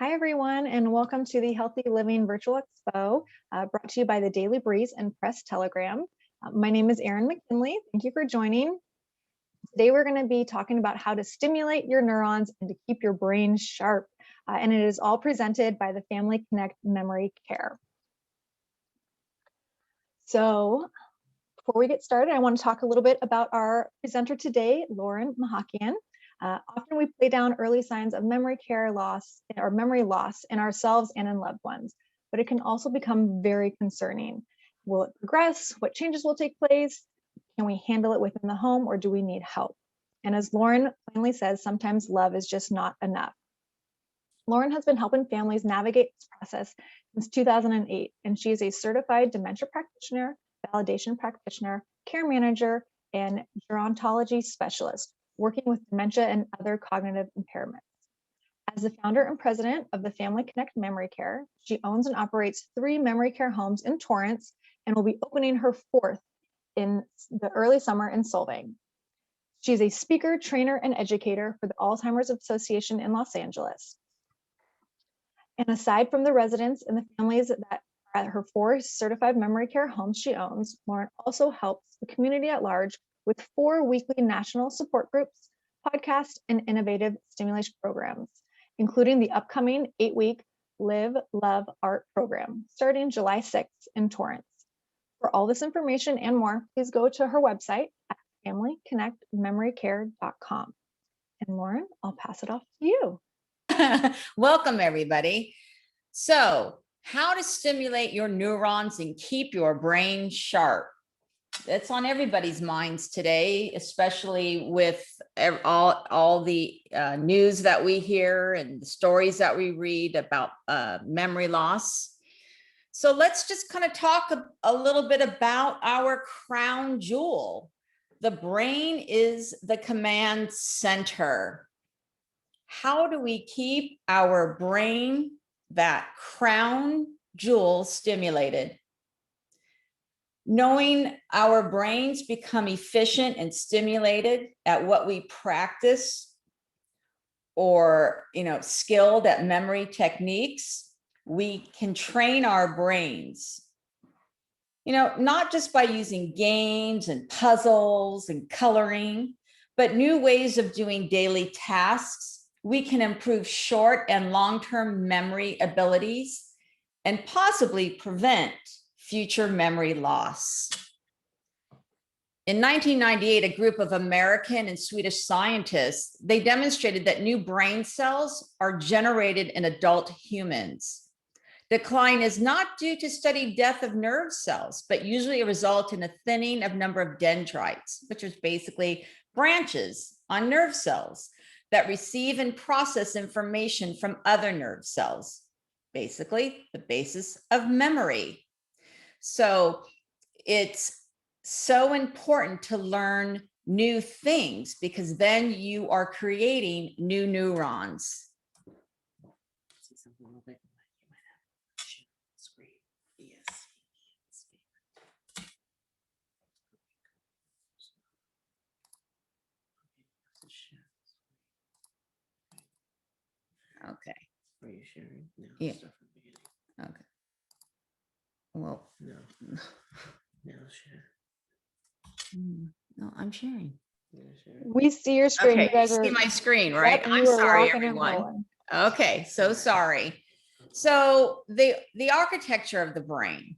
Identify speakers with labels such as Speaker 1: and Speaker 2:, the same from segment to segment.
Speaker 1: Hi, everyone, and welcome to the Healthy Living Virtual Expo, brought to you by the Daily Breeze and Press Telegram. My name is Erin McKinley. Thank you for joining. Today, we're going to be talking about how to stimulate your neurons and to keep your brain sharp. And it is all presented by the Family Connect Memory Care. So before we get started, I want to talk a little bit about our presenter today, Lauren Mahakian. Often we play down early signs of memory care loss or memory loss in ourselves and in loved ones, but it can also become very concerning. Will it progress? What changes will take place? Can we handle it within the home, or do we need help? And as Lauren plainly says, sometimes love is just not enough. Lauren has been helping families navigate this process since 2008, and she is a certified dementia practitioner, validation practitioner, care manager, and gerontology specialist, working with dementia and other cognitive impairments. As the founder and president of the Family Connect Memory Care, she owns and operates 3 memory care homes in Torrance and will be opening her 4th in the early summer in Solvang. She's a speaker, trainer, and educator for the Alzheimer's Association in Los Angeles. And aside from the residents and the families that are at her 4 certified memory care homes she owns, Lauren also helps the community at large with 4 weekly national support groups, podcasts, and innovative stimulation programs, including the upcoming 8-week Live, Love, Art program, starting July 6th in Torrance. For all this information and more, please go to her website at familyconnectmemorycare.com. And Lauren, I'll pass it off to you.
Speaker 2: Welcome, everybody. So, how to stimulate your neurons and keep your brain sharp. That's on everybody's minds today, especially with all the news that we hear and the stories that we read about memory loss. So let's just kind of talk a little bit about our crown jewel. The brain is the command center. How do we keep our brain, that crown jewel, stimulated? Knowing our brains become efficient and stimulated at what we practice, or skilled at memory techniques, we can train our brains. Not just by using games and puzzles and coloring, but new ways of doing daily tasks. We can improve short and long-term memory abilities and possibly prevent future memory loss. In 1998, a group of American and Swedish scientists, they demonstrated that new brain cells are generated in adult humans. Decline is not due to steady death of nerve cells, but usually a result in a thinning of number of dendrites, which is basically branches on nerve cells that receive and process information from other nerve cells, basically the basis of memory. So it's so important to learn new things, because then you are creating new neurons. Okay.
Speaker 3: Are you sharing? No.
Speaker 2: Yeah. Okay. Well,
Speaker 3: No. No, share.
Speaker 2: No, I'm sharing.
Speaker 1: We see your screen.
Speaker 2: Okay,
Speaker 1: you guys
Speaker 2: see my screen, right?
Speaker 1: Yep,
Speaker 2: I'm sorry, everyone. Okay, so sorry. So the architecture of the brain.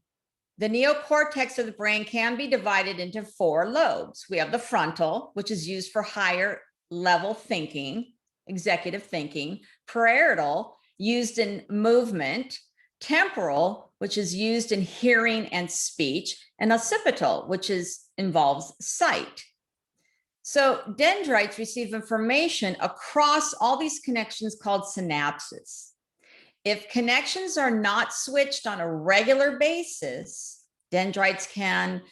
Speaker 2: The neocortex of the brain can be divided into 4 lobes. We have the frontal, which is used for higher level thinking, executive thinking; parietal, used in movement; temporal, which is used in hearing and speech; and occipital, which involves sight. So dendrites receive information across all these connections called synapses. If connections are not switched on a regular basis, dendrites can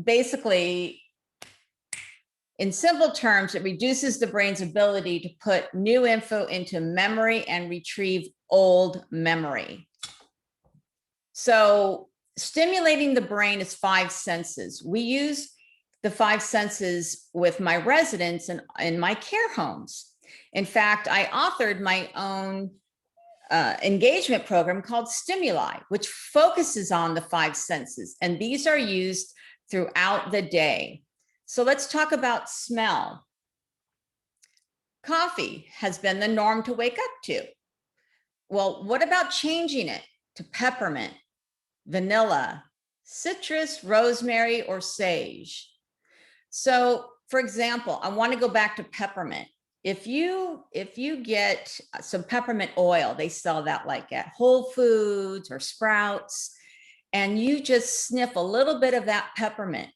Speaker 2: basically, in simple terms, it reduces the brain's ability to put new info into memory and retrieve old memory. So stimulating the brain is 5 senses. We use the 5 senses with my residents and in my care homes. In fact, I authored my own engagement program called Stimuli, which focuses on the 5 senses. And these are used throughout the day. So let's talk about smell. Coffee has been the norm to wake up to. Well, what about changing it to peppermint, vanilla, citrus, rosemary, or sage? So, for example, I want to go back to peppermint. If you get some peppermint oil, they sell that like at Whole Foods or Sprouts, and you just sniff a little bit of that peppermint,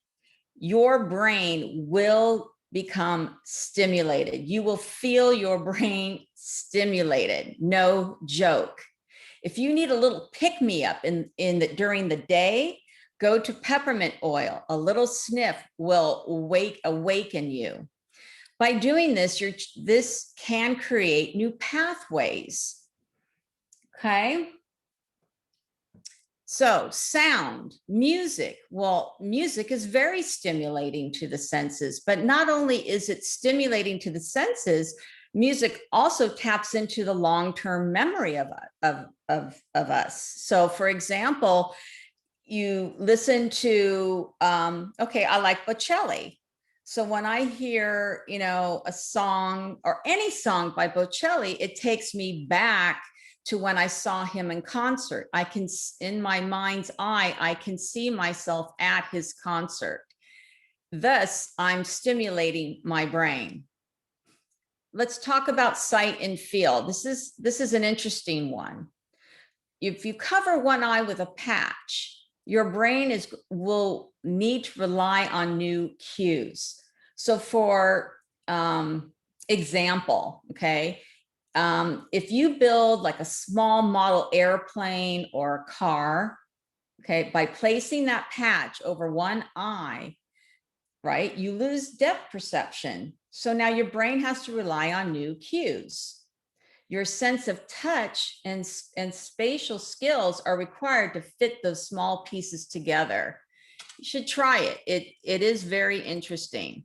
Speaker 2: your brain will become stimulated. You will feel your brain stimulated. No joke. If you need a little pick-me-up during the day, go to peppermint oil. A little sniff will awaken you. By doing this, this can create new pathways. Okay. So sound, music. Well, music is very stimulating to the senses, but not only is it stimulating to the senses, music also taps into the long-term memory of us. So for example, you listen to, okay, I like Bocelli. So when I hear, a song or any song by Bocelli, it takes me back to when I saw him in concert. I can, in my mind's eye, I can see myself at his concert. Thus, I'm stimulating my brain. Let's talk about sight and feel. This is an interesting one. If you cover one eye with a patch, your brain will need to rely on new cues. So for example, okay, if you build like a small model airplane or car, okay, by placing that patch over one eye, right, you lose depth perception. So now your brain has to rely on new cues. Your sense of touch and spatial skills are required to fit those small pieces together. You should try it. It is very interesting.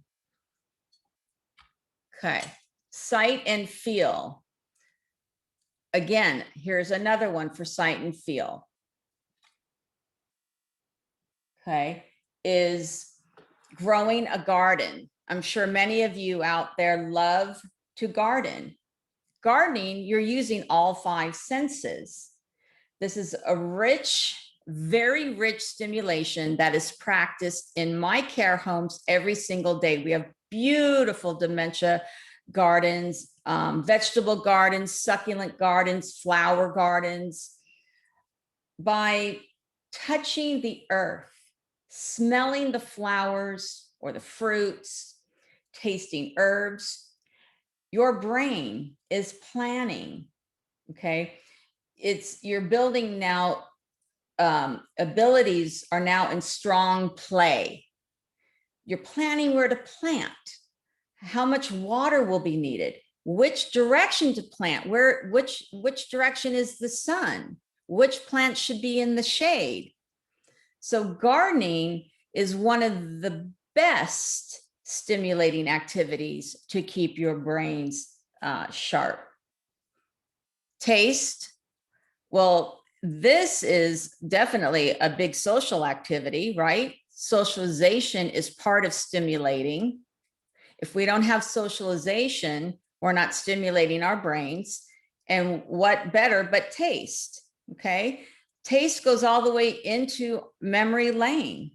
Speaker 2: Okay, sight and feel. Again, here's another one for sight and feel. Okay, is growing a garden. I'm sure many of you out there love to garden. Gardening, you're using all 5 senses. This is a rich, very rich stimulation that is practiced in my care homes every single day. We have beautiful dementia gardens, vegetable gardens, succulent gardens, flower gardens. By touching the earth, smelling the flowers or the fruits, tasting herbs, your brain is planning, okay? You're building now, abilities are now in strong play. You're planning where to plant, how much water will be needed, which direction to plant, which direction is the sun, which plant should be in the shade. So gardening is one of the best stimulating activities to keep your brains sharp. Taste. Well, this is definitely a big social activity, right? Socialization is part of stimulating. If we don't have socialization, we're not stimulating our brains. And what better but taste, okay? Taste goes all the way into memory lane.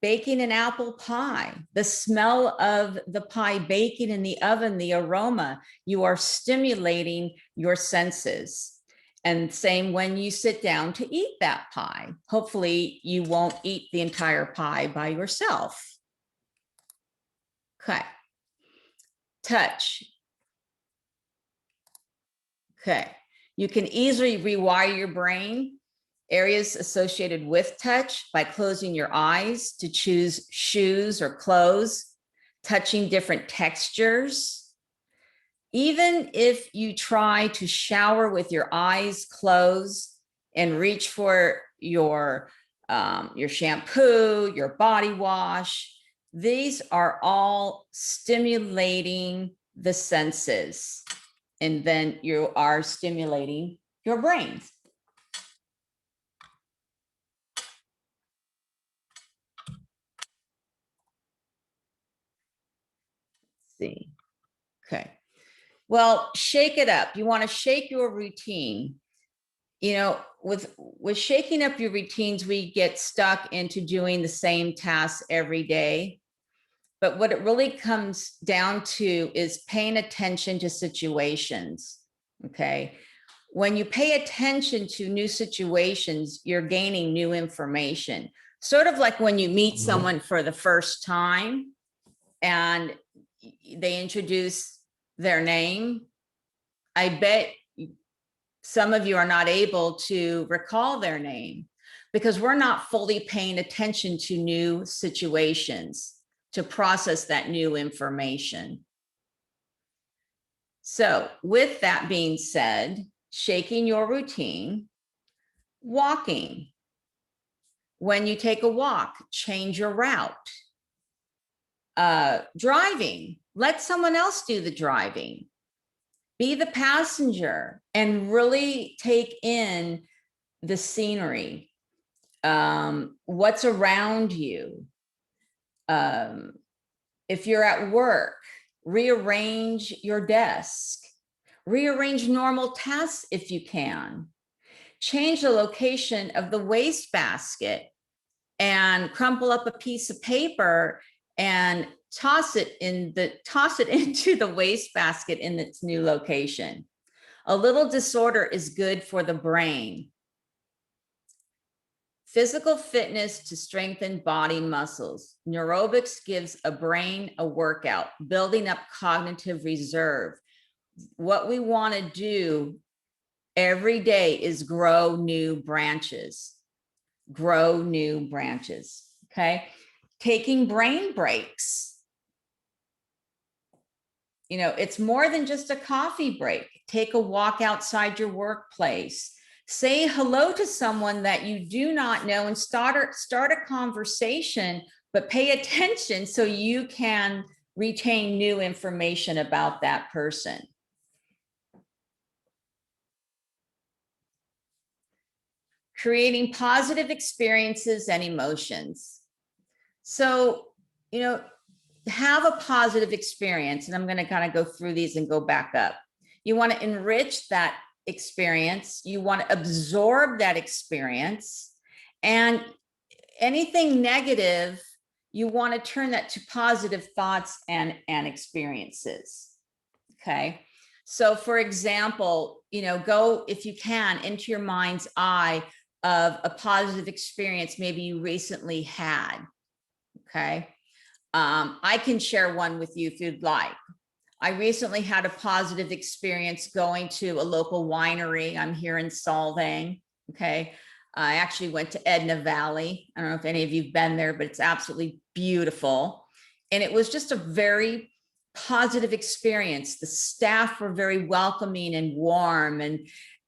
Speaker 2: Baking an apple pie, the smell of the pie baking in the oven, the aroma, you are stimulating your senses. And same when you sit down to eat that pie. Hopefully you won't eat the entire pie by yourself. Okay. Touch. Okay. You can easily rewire your brain areas associated with touch by closing your eyes to choose shoes or clothes, touching different textures. Even if you try to shower with your eyes closed and reach for your shampoo, your body wash, these are all stimulating the senses, and then you are stimulating your brain. See. Okay. Well, shake it up. You want to shake your routine. You know, with shaking up your routines, we get stuck into doing the same tasks every day. But what it really comes down to is paying attention to situations. Okay. When you pay attention to new situations, you're gaining new information. Sort of like when you meet someone for the first time and they introduce their name. I bet some of you are not able to recall their name because we're not fully paying attention to new situations to process that new information. So with that being said, shaking your routine, walking. When you take a walk, change your route. Driving, let someone else do the driving. Be the passenger and really take in the scenery, what's around you. If you're at work, rearrange your desk, rearrange normal tasks if you can. Change the location of the wastebasket and crumple up a piece of paper and toss it into the wastebasket in its new location. A little disorder is good for the brain. Physical fitness to strengthen body muscles. Neurobics gives a brain a workout, building up cognitive reserve. What we want to do every day is grow new branches. Grow new branches. Okay. Taking brain breaks. You know, it's more than just a coffee break. Take a walk outside your workplace. Say hello to someone that you do not know and start a conversation, but pay attention so you can retain new information about that person. Creating positive experiences and emotions. So, you know, have a positive experience, and I'm going to kind of go through these and go back up. You want to enrich that experience. You want to absorb that experience, and anything negative, you want to turn that to positive thoughts and experiences. Okay. So for example, you know, go, if you can, into your mind's eye of a positive experience maybe you recently had. Okay. I can share one with you if you'd like. I recently had a positive experience going to a local winery. I'm here in Solvang. Okay. I actually went to Edna Valley. I don't know if any of you've been there, but it's absolutely beautiful. And it was just a very positive experience. The staff were very welcoming and warm,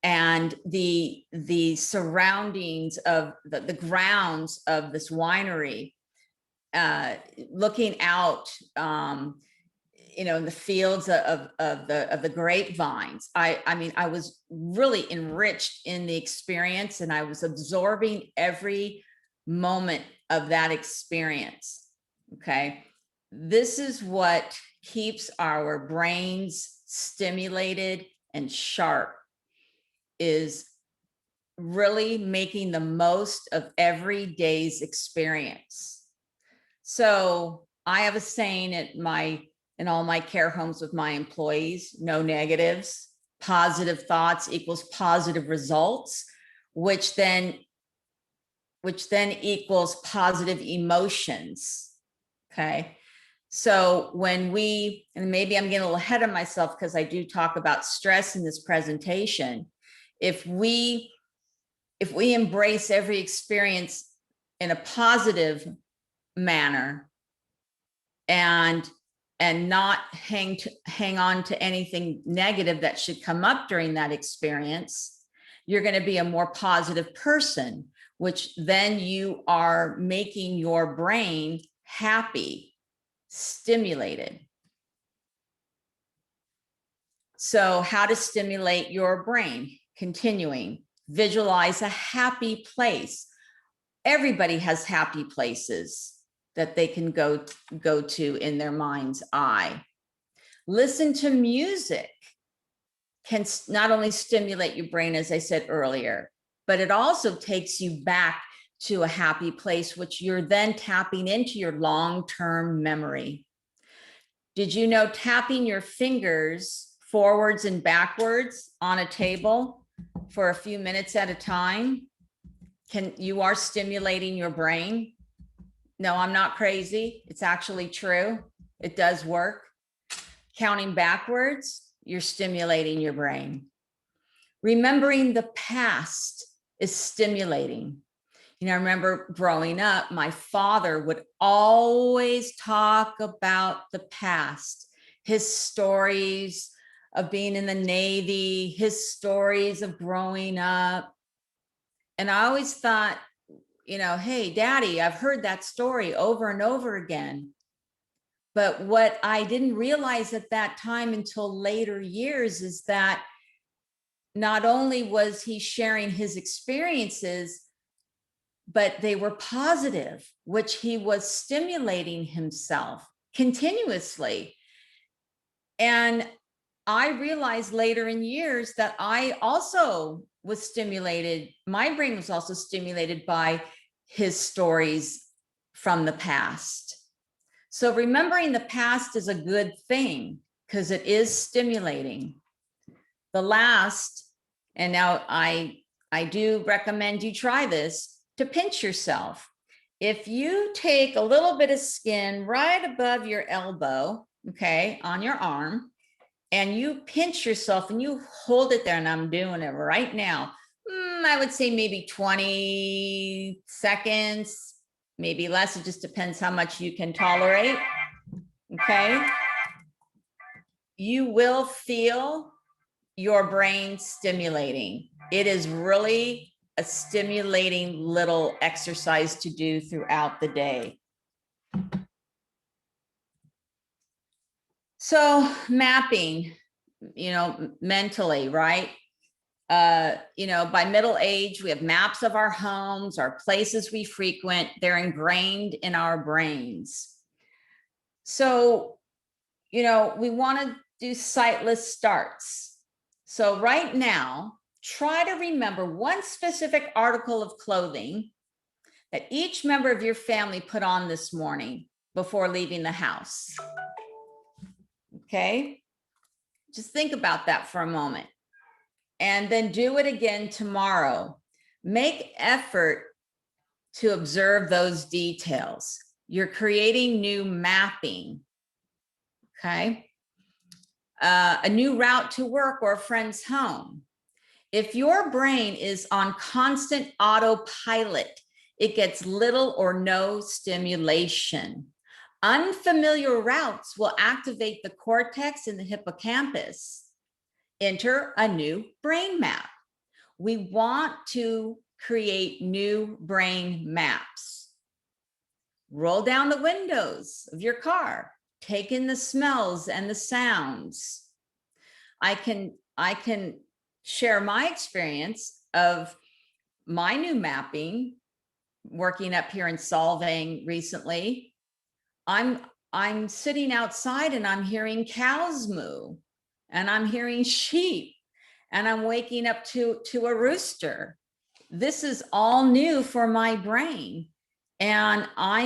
Speaker 2: and the surroundings of the grounds of this winery, looking out, you know, in the fields of the grapevines. I mean, I was really enriched in the experience, and I was absorbing every moment of that experience. Okay. This is what keeps our brains stimulated and sharp, is really making the most of every day's experience. So I have a saying in all my care homes with my employees: no negatives. Positive thoughts equals positive results, which then equals positive emotions. Okay. So when we, and maybe I'm getting a little ahead of myself because I do talk about stress in this presentation. If we embrace every experience in a positive manner and not hang on to anything negative that should come up during that experience, you're going to be a more positive person, which then you are making your brain happy, stimulated. So how to stimulate your brain? Continuing, visualize a happy place. Everybody has happy places that they can go to in their mind's eye. Listen to music can not only stimulate your brain, as I said earlier, but it also takes you back to a happy place, which you're then tapping into your long-term memory. Did you know tapping your fingers forwards and backwards on a table for a few minutes at a time, you are stimulating your brain? No, I'm not crazy. It's actually true. It does work. Counting backwards, you're stimulating your brain. Remembering the past is stimulating. You know, I remember growing up, my father would always talk about the past, his stories of being in the Navy, his stories of growing up. And I always thought, you know, hey, Daddy, I've heard that story over and over again. But what I didn't realize at that time until later years is that not only was he sharing his experiences, but they were positive, which he was stimulating himself continuously. And I realized later in years that I also was stimulated. My brain was also stimulated by his stories from the past. So remembering the past is a good thing because it is stimulating. The last, and now I do recommend you try this, to pinch yourself. If you take a little bit of skin right above your elbow, okay, on your arm, and you pinch yourself and you hold it there, and I'm doing it right now. I would say maybe 20 seconds, maybe less. It just depends how much you can tolerate. Okay. You will feel your brain stimulating. It is really a stimulating little exercise to do throughout the day. So mapping, you know, mentally, right? You know, by middle age, we have maps of our homes, our places we frequent. They're ingrained in our brains. So, you know, we want to do sightless starts. So right now, try to remember one specific article of clothing that each member of your family put on this morning before leaving the house. Okay? Just think about that for a moment. And then do it again tomorrow. Make effort to observe those details. You're creating new mapping. Okay? A new route to work or a friend's home. If your brain is on constant autopilot, it gets little or no stimulation. Unfamiliar routes will activate the cortex and the hippocampus. Enter a new brain map. We want to create new brain maps. Roll down the windows of your car. Take in the smells and the sounds. I can share my experience of my new mapping working up here in Solvang recently. I'm sitting outside and I'm hearing cows moo, and I'm hearing sheep, and I'm waking up to a rooster. This is all new for my brain, and I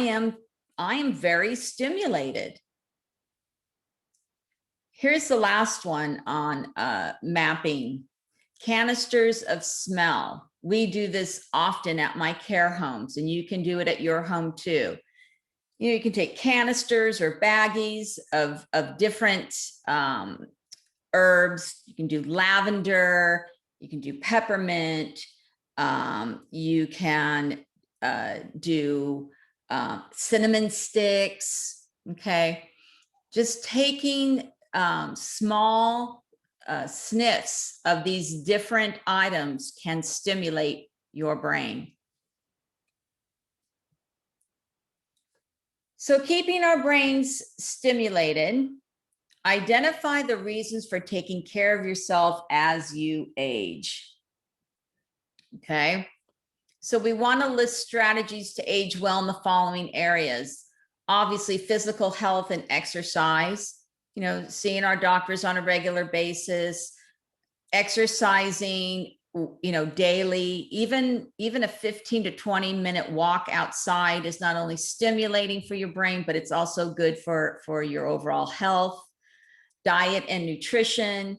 Speaker 2: am very stimulated. Here's the last one on mapping. Canisters of smell. We do this often at my care homes, and you can do it at your home too. You know, you can take canisters or baggies of different herbs. You can do lavender, you can do peppermint, you can do cinnamon sticks, okay? Just taking small sniffs of these different items can stimulate your brain. So keeping our brains stimulated, Identify the reasons for taking care of yourself as you age. Okay. So we want to list strategies to age well in the following areas. Obviously, physical health and exercise, seeing our doctors on a regular basis, exercising, daily, even a 15 to 20 minute walk outside is not only stimulating for your brain, but it's also good for your overall health. Diet and nutrition,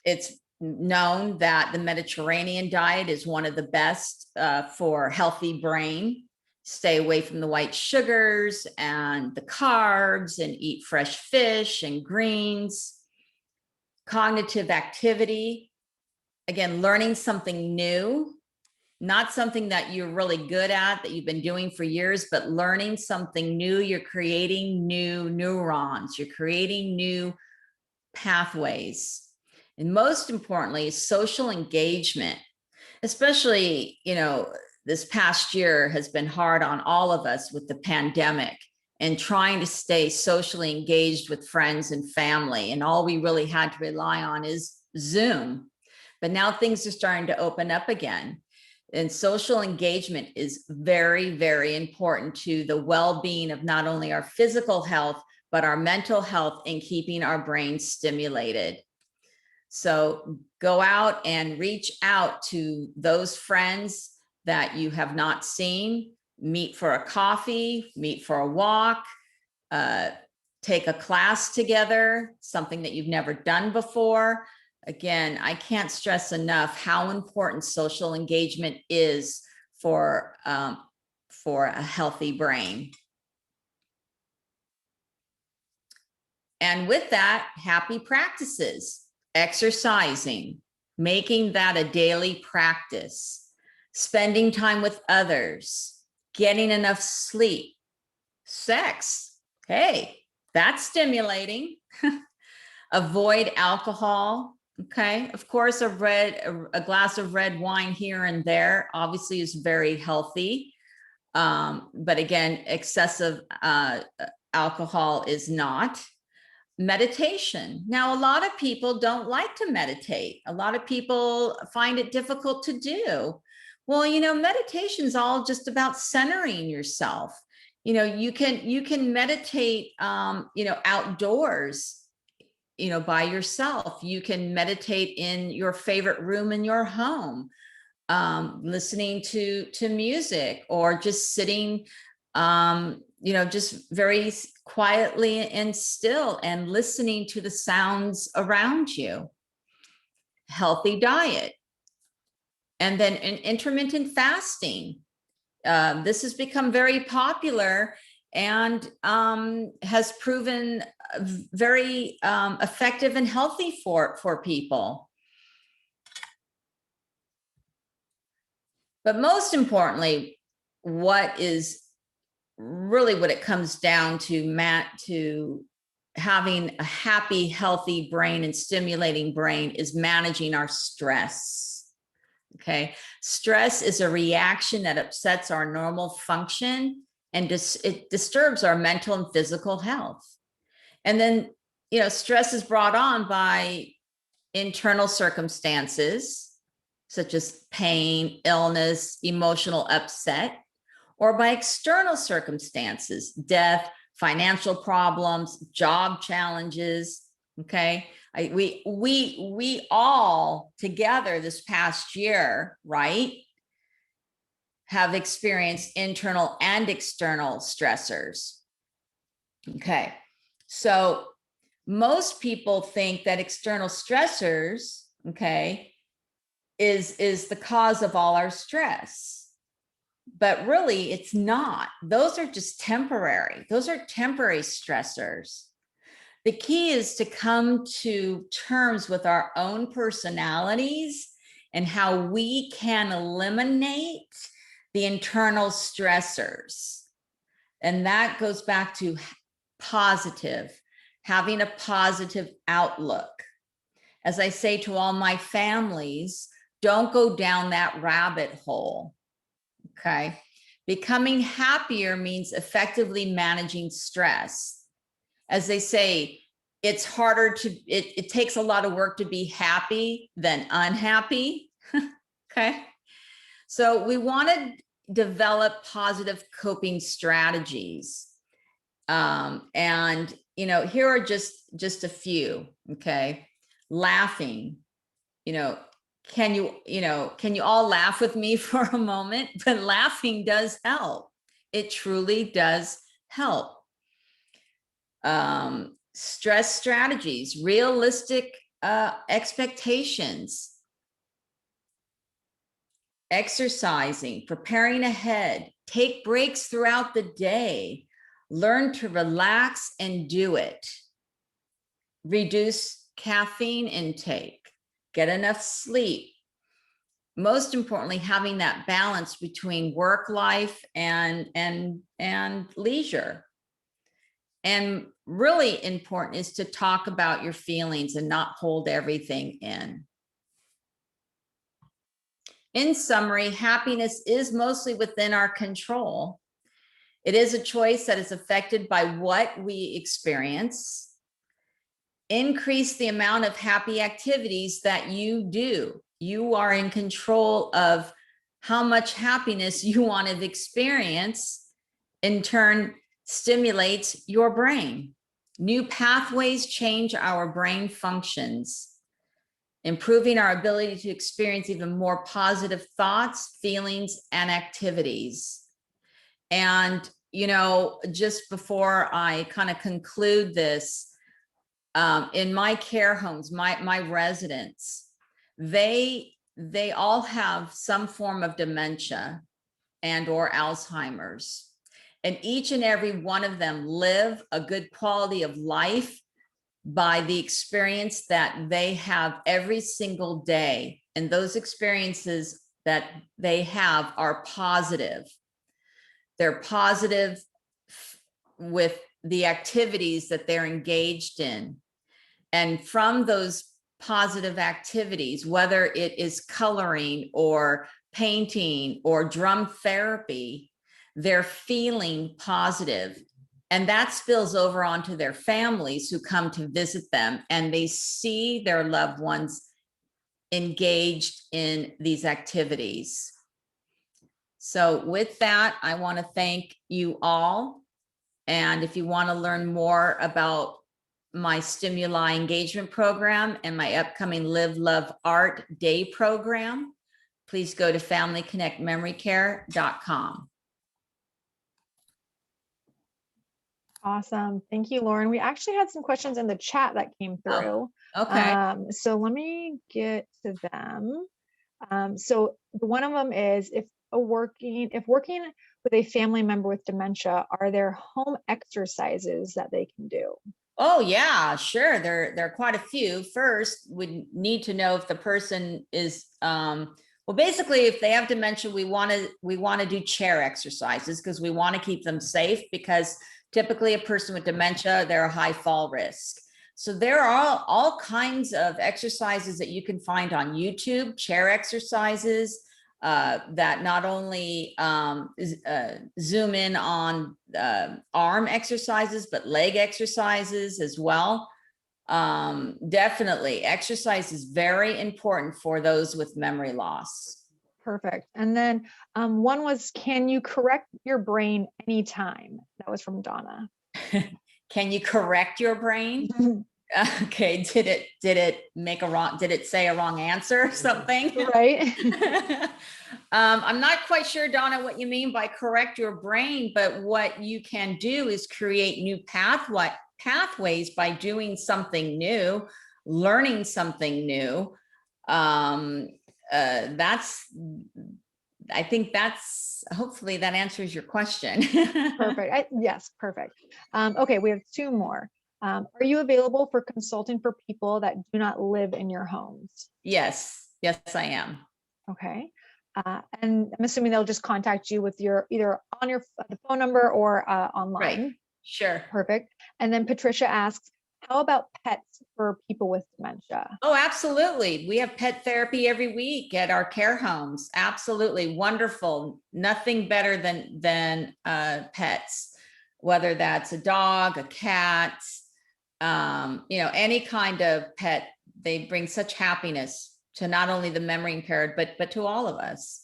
Speaker 2: it's known that the Mediterranean diet is one of the best for healthy brain. Stay away from the white sugars and the carbs and eat fresh fish and greens. Cognitive activity, again, learning something new, not something that you're really good at, that you've been doing for years, but learning something new. You're creating new neurons, you're creating new pathways. And most importantly, social engagement, especially, this past year has been hard on all of us with the pandemic and trying to stay socially engaged with friends and family. And all we really had to rely on is Zoom. But now things are starting to open up again. And social engagement is very, very important to the well-being of not only our physical health, but our mental health and keeping our brains stimulated. So go out and reach out to those friends that you have not seen, meet for a coffee, meet for a walk, take a class together, something that you've never done before. Again, I can't stress enough how important social engagement is for a healthy brain. And with that, happy practices, exercising, making that a daily practice, spending time with others, getting enough sleep, sex. Hey, that's stimulating. Avoid alcohol. Okay. Of course, a glass of red wine here and there obviously is very healthy. But again, excessive alcohol is not. Meditation. Now, a lot of people don't like to meditate. A lot of people find it difficult to do. Well, meditation is all just about centering yourself. You can meditate, outdoors, by yourself. You can meditate in your favorite room in your home, listening to music, or just sitting, just very quietly and still and listening to the sounds around you. Healthy diet. And then intermittent fasting. This has become very popular and has proven very effective and healthy for people. But most importantly, what it comes down to, Matt, to having a happy, healthy brain and stimulating brain is managing our stress. Okay. Stress is a reaction that upsets our normal function and it disturbs our mental and physical health. And then, stress is brought on by internal circumstances, such as pain, illness, emotional upset, or by external circumstances, death, financial problems, job challenges. Okay. We all together this past year, right, have experienced internal and external stressors. Okay. So most people think that external stressors, okay, is the cause of all our stress. But really, it's not. Those are just temporary. Those are temporary stressors. The key is to come to terms with our own personalities and how we can eliminate the internal stressors. And that goes back to having a positive outlook. As I say to all my families, don't go down that rabbit hole. Okay. Becoming happier means effectively managing stress. as they say, it's harder to, it takes a lot of work to be happy than unhappy. Okay. So we want to develop positive coping strategies. And, here are just a few. Okay. Laughing, can you all laugh with me for a moment? But laughing does help. It truly does help. Stress strategies, realistic expectations, exercising, preparing ahead, take breaks throughout the day, learn to relax and do it, reduce caffeine intake, get enough sleep. Most importantly, having that balance between work life and leisure. And really important is to talk about your feelings and not hold everything in. In summary, happiness is mostly within our control. It is a choice that is affected by what we experience. Increase the amount of happy activities that you do. You are in control of how much happiness you want to experience. In turn, stimulates your brain. New pathways change our brain functions, improving our ability to experience even more positive thoughts, feelings, and activities. And, just before I kind of conclude this, in my care homes, my residents, they all have some form of dementia and or Alzheimer's. And each and every one of them live a good quality of life by the experience that they have every single day. And those experiences that they have are positive. They're positive with the activities that they're engaged in. And from those positive activities, whether it is coloring or painting or drum therapy, they're feeling positive. And that spills over onto their families who come to visit them, and they see their loved ones engaged in these activities. So with that, I want to thank you all. And if you want to learn more about my stimuli engagement program and my upcoming Live, Love, Art Day program, please go to familyconnectmemorycare.com.
Speaker 1: Awesome. Thank you, Lauren. We actually had some questions in the chat that came through.
Speaker 2: Oh, okay.
Speaker 1: So let me get to them. So one of them is, if working with a family member with dementia, are there home exercises that they can do?
Speaker 2: Oh yeah, sure. There are quite a few. First, we need to know if the person is, well, basically, if they have dementia, we want to do chair exercises because we want to keep them safe, because typically a person with dementia, they're a high fall risk. So there are all kinds of exercises that you can find on YouTube, chair exercises that not only zoom in on arm exercises, but leg exercises as well. Definitely, exercise is very important for those with memory loss.
Speaker 1: Perfect. And then one was, can you correct your brain anytime? That was from Donna.
Speaker 2: Can you correct your brain? Okay, did it say a wrong answer or something?
Speaker 1: Right.
Speaker 2: I'm not quite sure, Donna, what you mean by correct your brain, but what you can do is create new pathways by doing something new, learning something new. I think hopefully that answers your question.
Speaker 1: Perfect. Yes, perfect. Okay, we have two more. Are you available for consulting for people that do not live in your homes?
Speaker 2: Yes, I am.
Speaker 1: Okay. And I'm assuming they'll just contact you with your either on your phone number or online.
Speaker 2: Right. Sure.
Speaker 1: Perfect. And then Patricia asks, how about pets for people with dementia?
Speaker 2: Oh, absolutely. We have pet therapy every week at our care homes. Absolutely wonderful. Nothing better than pets. whether that's a dog, a cat, any kind of pet. They bring such happiness to not only the memory impaired, but to all of us.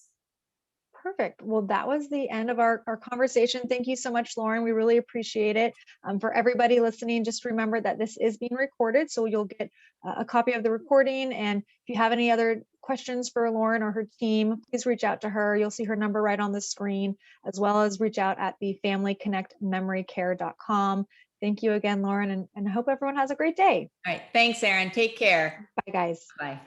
Speaker 1: Perfect. Well, that was the end of our conversation. Thank you so much, Lauren. We really appreciate it. For everybody listening, just remember that this is being recorded, so you'll get a copy of the recording. And if you have any other questions for Lauren or her team, please reach out to her. You'll see her number right on the screen, as well as reach out at the FamilyConnectMemoryCare.com. Thank you again, Lauren, and I hope everyone has a great day.
Speaker 2: All right. Thanks, Erin. Take care.
Speaker 1: Bye, guys.
Speaker 2: Bye.